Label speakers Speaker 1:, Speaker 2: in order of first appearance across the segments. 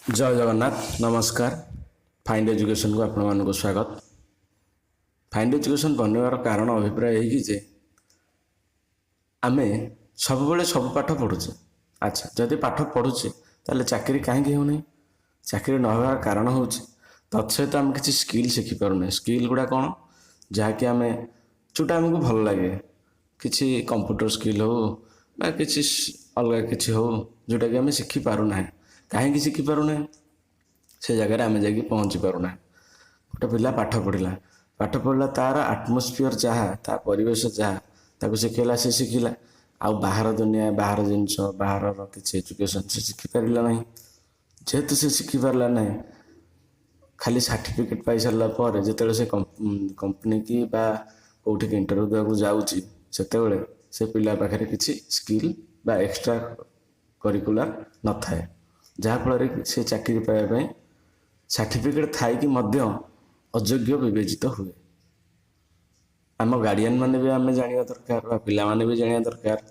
Speaker 1: जय जगन्नाथ नमस्कार। Find education को आपण मानक स्वागत। फाइंड एजुकेशन बनवार कारण अभिप्राय है कि आमे सब बेले सब पाठ पढ़ुचे। अच्छा जदि पाठ पढ़ुचे ताले चाकरी कहीं होनी। चाकरी न होवार कारण हूँ तत्सहित आम किसी स्किल शिखी पारने। स्किल गुड़ा कौन जहाँकि आम जोटा आमको भल लगे किसी कंप्यूटर स्किल हो ना किसी अलग किसी हो जोटा कि आम शिखी पारना कहीं शिखी पारना से जगह आम जा पहुँची पारना। गोटे पिला पाठ पढ़ला तार आटमोस्फियर जहाँ ता परिवेश जहाँ ताको शिखेला से शिखिला। आउ बाहर दुनिया बाहर जिनस बाहर किसी एजुकेशन से शिखी पारा ना। जेहेतु से शिखी पारा ना खाली सर्टिफिकेट पाई सारा पर जो से कंपनी की बा कौटी इंटरव्यू देवाक जाऊँगी से पिला पाखे किसी स्किल बा एक्स्ट्रा करिकुलर न थाए जहाँफल से चाकरी पाइबा सर्टिफिकेट थाई कि अयोग्य विवेचित हुए। आम गार्डियन मैंने भी आम जाना दरकार पिला माने भी जाना दरकार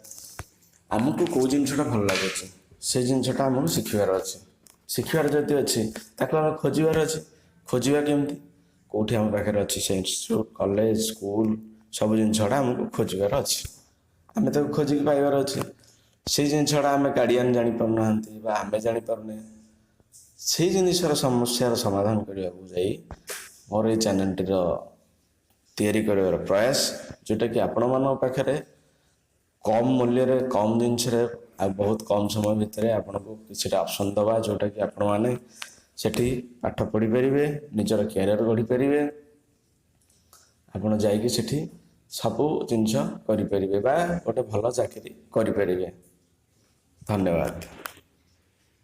Speaker 1: आमको कौ जिनसा भल लगे से जिनसा आमको शिखार अच्छे। शिखार जदि अच्छी आम खोजार अच्छे खोजा केमती कौटी आम पाखे अच्छी से इन्स्टिट्यूट कॉलेज स्कूल सब जिनसा आमको खोजार अच्छे आम खोजिक पाइबार अच्छे। से जिनसा आम गार्डियन जापारना आम जापारे से जिनसर समस्यार समाधान करने को मोर ये चैनल टीर तैयारी कर प्रयास जोटा कि आपण मान पाखे कम मूल्य कम जिनस बहुत कम समय भितर आपन को किसी ऑप्शन दवा जोटा कि आपण मैंने सेठी पाठ पढ़ी पारे निजर कैरियर गढ़ी पारे आपड़ जाकि सेठी सबू जिनस करें गोटे भल चाकरी करें। धन्यवाद।